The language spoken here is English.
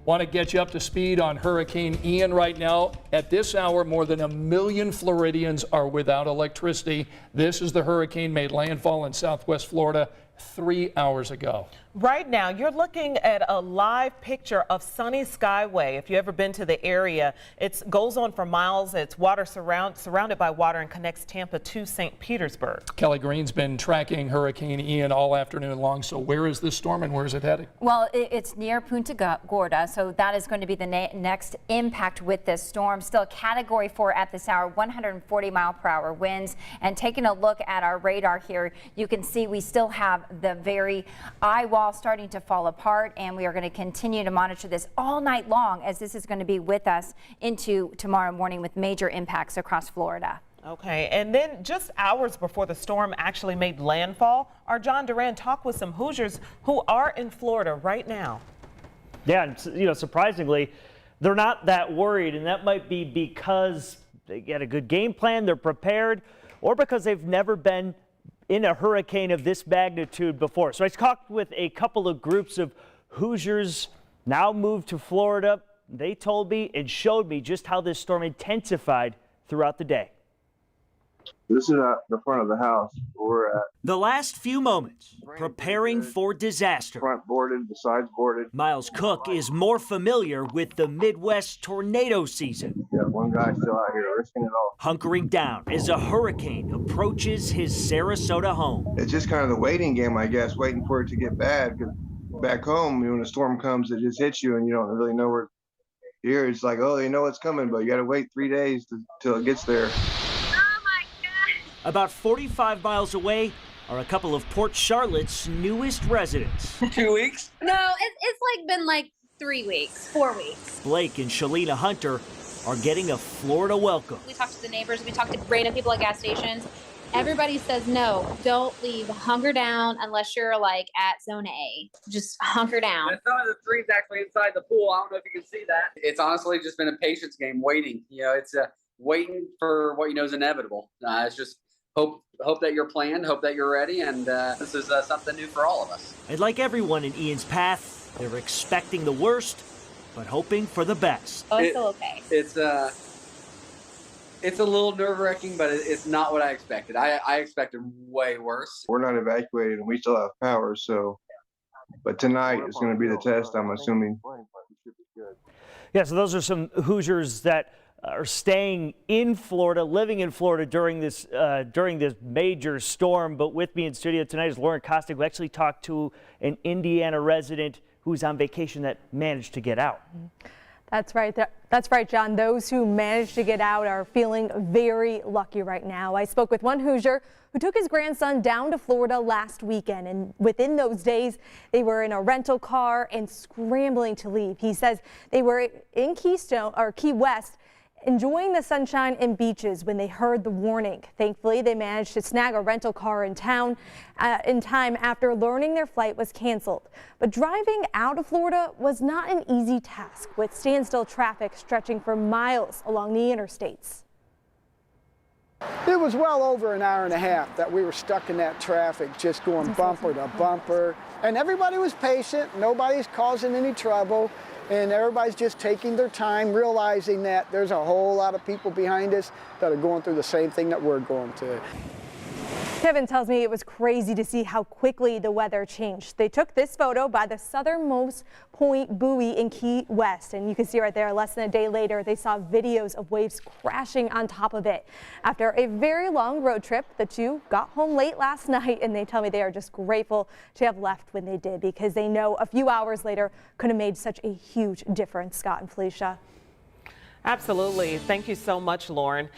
Want to get you up to speed on Hurricane Ian right now. At this hour, more than 1 million Floridians are without electricity. This is the hurricane made landfall in southwest Florida 3 hours ago. Right now, you're looking at a live picture of sunny Skyway. If you've ever been to the area, it goes on for miles. It's water surrounded by water and connects Tampa to St. Petersburg. Kelly Green's been tracking Hurricane Ian all afternoon long. So where is this storm and where is it heading? Well, it's near Punta Gorda, so that is going to be the next impact with this storm. Still Category 4 at this hour, 140-mile-per-hour winds. And taking a look at our radar here, you can see we still have the very eye wall starting to fall apart, and we are going to continue to monitor this all night long, as this is going to be with us into tomorrow morning with major impacts across Florida. Okay, and then just hours before the storm actually made landfall, our John Duran talked with some Hoosiers who are in Florida right now. Yeah, and surprisingly, they're not that worried, and that might be because they get a good game plan, they're prepared, or because they've never been in a hurricane of this magnitude before. So I talked with a couple of groups of Hoosiers now moved to Florida. They told me and showed me just how this storm intensified throughout the day. This is at the front of the house where we're at. The last few moments preparing for disaster. Front boarded, the sides boarded. Miles Cook is more familiar with the Midwest tornado season. Yeah, one guy still out here risking it all. Hunkering down as a hurricane approaches his Sarasota home. It's just kind of the waiting game, I guess, waiting for it to get bad. Because back home, when a storm comes, it just hits you and you don't really know where. Here, it's like, oh, they know it's coming, but you got to wait 3 days till it gets there. About 45 miles away are a couple of Port Charlotte's newest residents. 2 weeks? No, it's been like 3 weeks, 4 weeks. Blake and Shalina Hunter are getting a Florida welcome. We talked to the neighbors, we talked to random people at gas stations. Everybody says no, don't leave, hunker down unless you're like at zone A. Just hunker down. And some of the trees actually inside the pool. I don't know if you can see that. It's honestly just been a patience game, waiting. It's waiting for what you know is inevitable. It's just hope that you're planned, hope that you're ready, and this is something new for all of us. And like everyone in Ian's path, they're expecting the worst, but hoping for the best. Oh, it's still okay. It's a little nerve-wracking, but it's not what I expected. I expected way worse. We're not evacuated and we still have power, so. But tonight is going to be the test, I'm assuming. Yeah, so those are some Hoosiers that are staying in Florida, living in Florida during this major storm. But with me in studio tonight is Lauren Kostick, who actually talked to an Indiana resident who's on vacation that managed to get out. That's right. That's right, John. Those who managed to get out are feeling very lucky right now. I spoke with one Hoosier who took his grandson down to Florida last weekend, and within those days, they were in a rental car and scrambling to leave. He says they were in Key West, enjoying the sunshine and beaches when they heard the warning. Thankfully, they managed to snag a rental car in town in time after learning their flight was canceled. But driving out of Florida was not an easy task, with standstill traffic stretching for miles along the interstates. It was well over an hour and a half that we were stuck in that traffic, just going bumper to bumper. And everybody was patient, nobody's causing any trouble. And everybody's just taking their time, realizing that there's a whole lot of people behind us that are going through the same thing that we're going through. Kevin tells me it was crazy to see how quickly the weather changed. They took this photo by the southernmost point buoy in Key West, and you can see right there, less than a day later, they saw videos of waves crashing on top of it. After a very long road trip, the two got home late last night, and they tell me they are just grateful to have left when they did, because they know a few hours later could have made such a huge difference. Scott and Felicia. Absolutely. Thank you so much, Lauren.